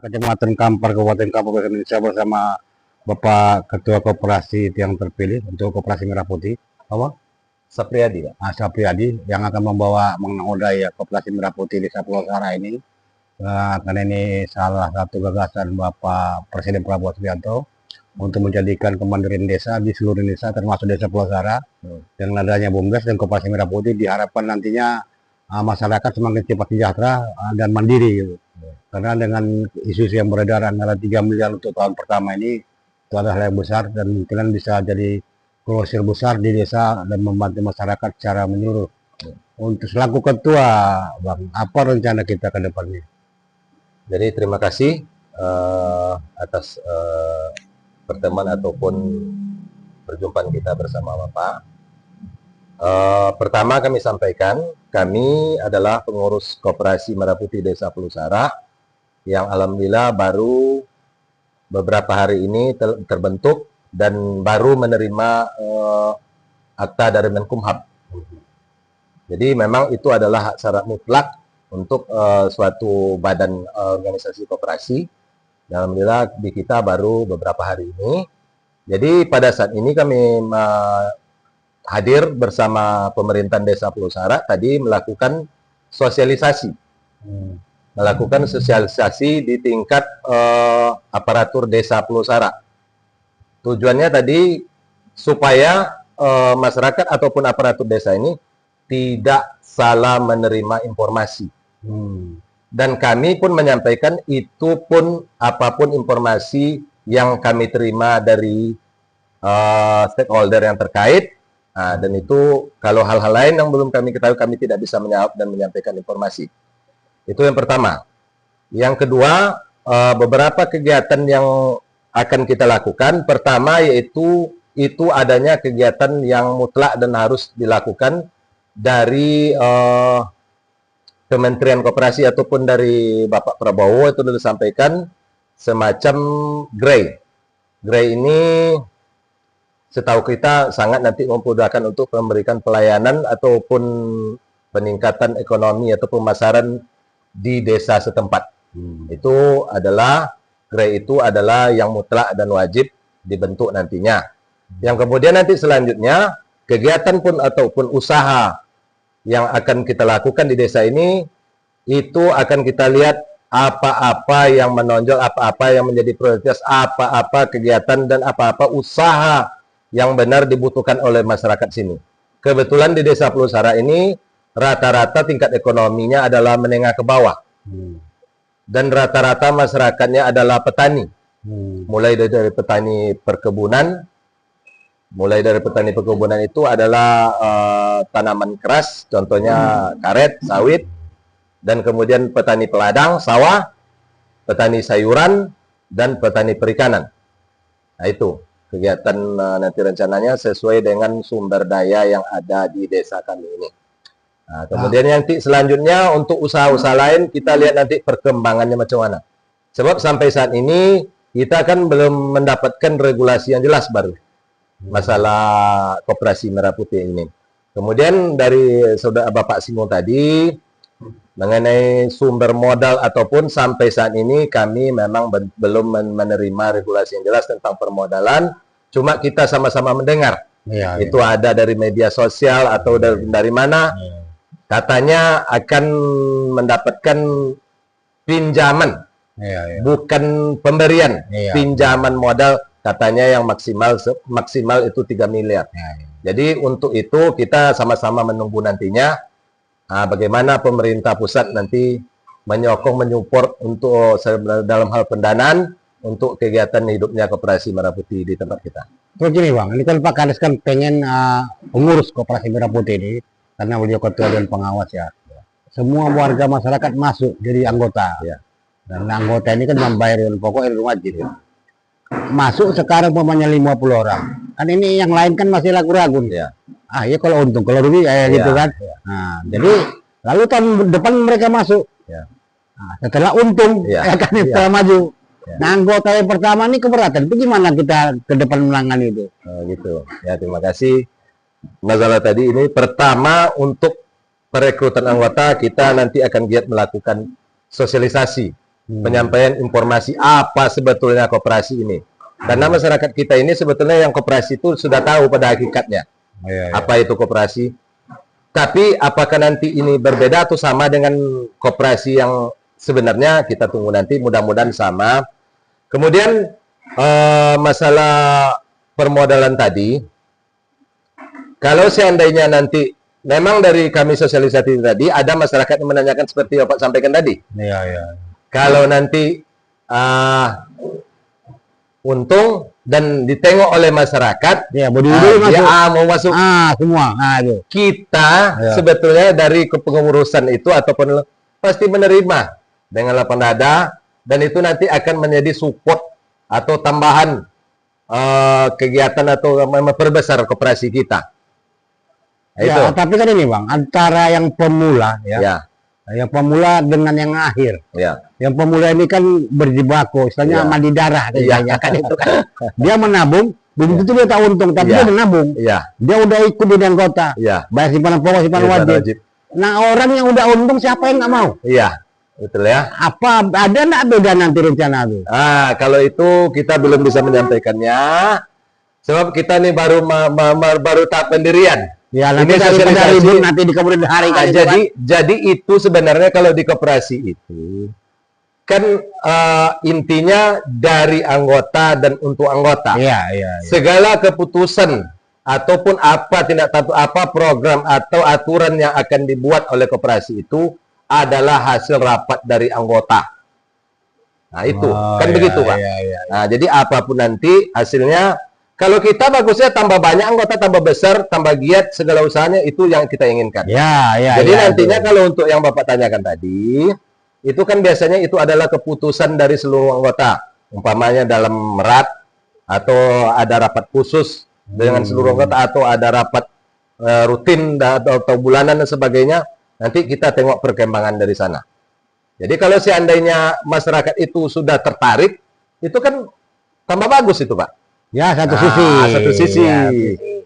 Kecamatan Kampar, Kabupaten Kampar Indonesia bersama Bapak Ketua Koperasi yang terpilih untuk Koperasi Merah Putih, apa? Sapriyadi, Pak. Sapriyadi yang akan membawa menodai Koperasi Merah Putih di Pulau Sara ini. Karena ini salah satu gagasan Bapak Presiden Prabowo Subianto untuk menjadikan kemandirian desa di seluruh Indonesia termasuk desa Pulau Sara. Dengan adanya BUMDes dan Koperasi Merah Putih diharapkan nantinya masyarakat semakin cepat sejahtera dan mandiri gitu. Karena dengan isu yang beredar antara 3 miliar untuk tahun pertama ini itu adalah hal yang besar dan mungkin bisa jadi grosir besar di desa dan membantu masyarakat secara menyeluruh. Untuk selaku ketua, Bang, apa rencana kita ke depannya? Jadi terima kasih atas pertemuan ataupun perjumpaan kita bersama Bapak. Pertama kami sampaikan, kami adalah pengurus Koperasi Merah Putih Desa Pulau Sara yang alhamdulillah baru beberapa hari ini terbentuk dan baru menerima akta dari Menkumham. Jadi memang itu adalah hak syarat mutlak untuk suatu badan organisasi koperasi. Dan alhamdulillah di kita baru beberapa hari ini. Jadi pada saat ini kami hadir bersama pemerintahan Desa Pulau Sara tadi melakukan sosialisasi. Melakukan sosialisasi di tingkat aparatur Desa Pulau Sara. Tujuannya tadi supaya masyarakat ataupun aparatur desa ini tidak salah menerima informasi. Dan kami pun menyampaikan itu pun apapun informasi yang kami terima dari stakeholder yang terkait. Dan itu kalau hal-hal lain yang belum kami ketahui, kami tidak bisa menjawab dan menyampaikan informasi. Itu yang pertama. Yang kedua, beberapa kegiatan yang akan kita lakukan. Pertama yaitu itu adanya kegiatan yang mutlak dan harus dilakukan dari Kementerian Koperasi ataupun dari Bapak Prabowo itu sudah disampaikan semacam GREI. GREI ini setahu kita sangat nanti memudahkan untuk memberikan pelayanan ataupun peningkatan ekonomi atau pemasaran di desa setempat. Itu adalah GREI itu adalah yang mutlak dan wajib dibentuk nantinya. Yang kemudian nanti selanjutnya kegiatan pun ataupun usaha yang akan kita lakukan di desa ini itu akan kita lihat apa-apa yang menonjol, apa-apa yang menjadi prioritas, apa-apa kegiatan dan apa-apa usaha yang benar dibutuhkan oleh masyarakat sini. Kebetulan di Desa Pulau Sara ini rata-rata tingkat ekonominya adalah menengah ke bawah. Dan rata-rata masyarakatnya adalah petani. Mulai dari petani perkebunan. Mulai dari petani perkebunan itu adalah tanaman keras, contohnya karet, sawit. Dan kemudian petani peladang, sawah, petani sayuran, dan petani perikanan. Nah itu kegiatan nanti rencananya sesuai dengan sumber daya yang ada di desa kami ini. Nah, kemudian nanti selanjutnya untuk usaha-usaha lain kita lihat nanti perkembangannya macam mana. Sebab sampai saat ini kita kan belum mendapatkan regulasi yang jelas baru masalah Koperasi Merah Putih ini. Kemudian dari saudara Bapak Simo tadi mengenai sumber modal ataupun sampai saat ini kami memang belum menerima regulasi yang jelas tentang permodalan. Cuma kita sama-sama mendengar. Itu ada dari media sosial atau dari mana. Katanya akan mendapatkan pinjaman, bukan pemberian, pinjaman modal katanya yang maksimal itu 3 miliar. Jadi untuk itu kita sama-sama menunggu nantinya bagaimana pemerintah pusat nanti menyupport untuk dalam hal pendanaan untuk kegiatan hidupnya Koperasi Merah Putih di tempat kita. Terus gini Bang, ini kan Pak Kades kan pengen pengurus Koperasi Merah Putih ini karena beliau ketua dan pengawas ya. Semua warga masyarakat masuk jadi anggota. Dan anggota ini kan membayar iuran pokok iuran wajib. Masuk sekarang umpamanya 50 orang. Kan ini yang lain kan masih ragu-ragu. Ya kalau untung, kalau rugi gitu kan. Nah, jadi lalu tahun depan mereka masuk. Nah, setelah untung setelah maju. Nah, anggota yang pertama ini keberatan. Itu gimana kita ke depan menangani itu? Gitu. Ya, terima kasih. Masalah tadi ini pertama untuk perekrutan anggota kita nanti akan giat melakukan sosialisasi penyampaian informasi apa sebetulnya koperasi ini. Karena masyarakat kita ini sebetulnya yang koperasi itu sudah tahu pada hakikatnya apa itu koperasi. Tapi apakah nanti ini berbeda atau sama dengan koperasi yang sebenarnya, kita tunggu nanti, mudah-mudahan sama. Kemudian masalah permodalan tadi, kalau seandainya nanti memang dari kami sosialisasi tadi ada masyarakat yang menanyakan seperti Bapak sampaikan tadi. Kalau nanti untung dan ditengok oleh masyarakat, mau masuk semua. Kita sebetulnya dari kepengurusan itu ataupun pasti menerima dengan lapang dada, dan itu nanti akan menjadi support atau tambahan kegiatan atau memperbesar koperasi kita. Ya, tapi kan ini Bang, antara yang pemula yang pemula dengan yang akhir. Yang pemula ini kan berjibaku, istilahnya mandi darah kan itu kan. Dia menabung, begitu dia tak untung, tapi dia menabung. Dia udah ikut di anggota. Bayar simpanan pokok, simpanan wajib. Nah, orang yang udah untung siapa yang nggak mau? Betul ya. Apa ada nggak beda nanti rencana itu? Kalau itu kita belum bisa menyampaikannya, sebab kita nih baru tahap pendirian. Nanti sosialisasi nanti di kemudian hari kan. Jadi itu sebenarnya kalau di koperasi itu kan intinya dari anggota dan untuk anggota. Segala keputusan ataupun apa program atau aturan yang akan dibuat oleh koperasi itu adalah hasil rapat dari anggota. Nah itu begitu Pak. Nah jadi apapun nanti hasilnya, kalau kita bagusnya tambah banyak anggota, tambah besar, tambah giat segala usahanya, itu yang kita inginkan. Jadi nantinya kalau untuk yang Bapak tanyakan tadi, itu kan biasanya itu adalah keputusan dari seluruh anggota. Umpamanya dalam merat, atau ada rapat khusus dengan seluruh anggota, atau ada rapat rutin atau bulanan dan sebagainya. Nanti kita tengok perkembangan dari sana. Jadi kalau seandainya masyarakat itu sudah tertarik, itu kan tambah bagus itu Pak. Satu sisi.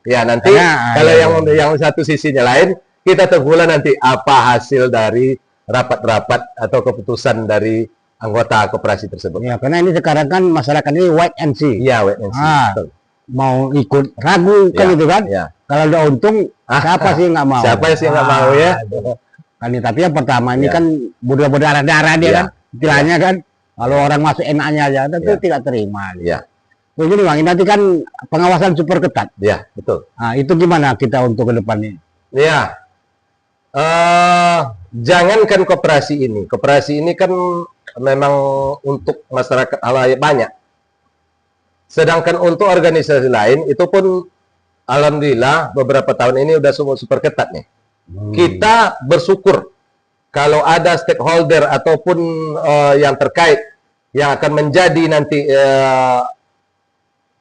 Nanti kalau yang satu sisinya lain, kita tunggu nanti apa hasil dari rapat-rapat atau keputusan dari anggota koperasi tersebut. Karena ini sekarang kan masyarakat ini wait and see. Wait and see. Mau ikut ragu kan itu kan. Kalau udah untung, siapa sih nggak mau? Siapa sih nggak mau ya? Kan tapi yang pertama ini kan berdarah-darah dia kan, istilahnya kan. Kalau orang masuk enaknya aja, tentu tidak terima. Begini Bang, nanti kan pengawasan super ketat. Betul. Nah, itu gimana kita untuk ke depan ini? Jangankan koperasi ini. Koperasi ini kan memang untuk masyarakat halayak banyak. Sedangkan untuk organisasi lain, itu pun alhamdulillah beberapa tahun ini udah semua super ketat nih. Kita bersyukur kalau ada stakeholder ataupun yang terkait yang akan menjadi nanti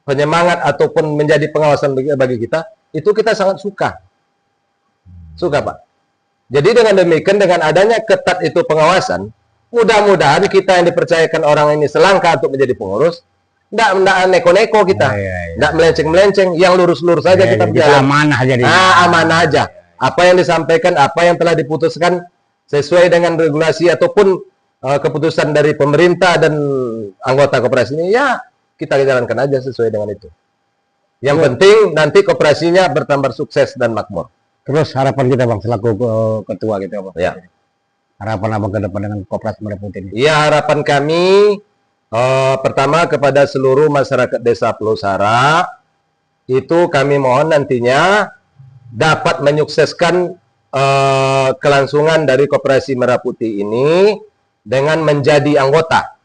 penyemangat ataupun menjadi pengawasan bagi kita, itu kita sangat suka Pak. Jadi dengan demikian, dengan adanya ketat itu pengawasan, mudah-mudahan kita yang dipercayakan orang ini selangkah untuk menjadi pengurus, tidak neko-neko kita, tidak melenceng-melenceng, yang lurus-lurus saja kita berjalan. Amanah jadi. Amanah aja. Apa yang disampaikan, apa yang telah diputuskan sesuai dengan regulasi ataupun keputusan dari pemerintah dan anggota koperasi ini, kita jalankan aja sesuai dengan itu. Yang penting nanti koperasinya bertambah sukses dan makmur. Terus harapan kita Bang selaku ketua kita Bang. Harapan Abang ke depan dengan Koperasi Merah Putih ini? Harapan kami pertama kepada seluruh masyarakat Desa Pelosara, itu kami mohon nantinya dapat menyukseskan kelangsungan dari Koperasi Merah Putih ini dengan menjadi anggota.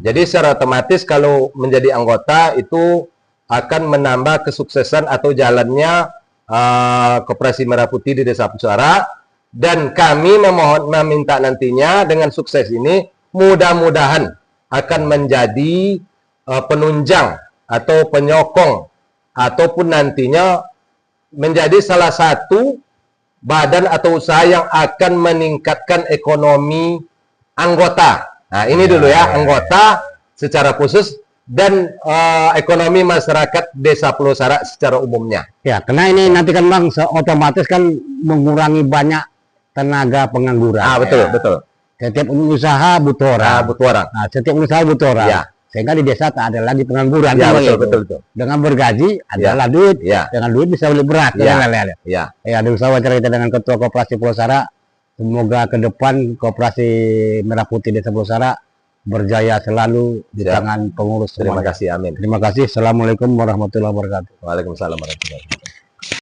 Jadi secara otomatis kalau menjadi anggota itu akan menambah kesuksesan atau jalannya Koperasi Merah Putih di Desa Pelosara, dan kami meminta nantinya dengan sukses ini mudah-mudahan akan menjadi penunjang atau penyokong ataupun nantinya menjadi salah satu badan atau usaha yang akan meningkatkan ekonomi anggota. Nah, ini dulu anggota secara khusus dan ekonomi masyarakat Desa Pelosara secara umumnya. Karena ini nanti kan Bang otomatis kan mengurangi banyak tenaga pengangguran. Betul. Setiap unit usaha butuh orang. butuh orang. Nah, setiap unit usaha butuh orang. Ya. Sehingga di desa tak ada lagi pengangguran. Ya, Kan betul, begitu. betul. Dengan bergaji adalah duit. Ya. Dengan duit bisa beli beras. Ya. Ya. Ada usaha wawancara kita dengan Ketua Koperasi Pulau Sara. Semoga ke depan Koperasi Merah Putih Desa Pulau Sara berjaya selalu di tangan pengurus. Terima kasih, amin. Terima kasih. Assalamualaikum warahmatullahi wabarakatuh. Waalaikumsalam warahmatullahi wabarakatuh.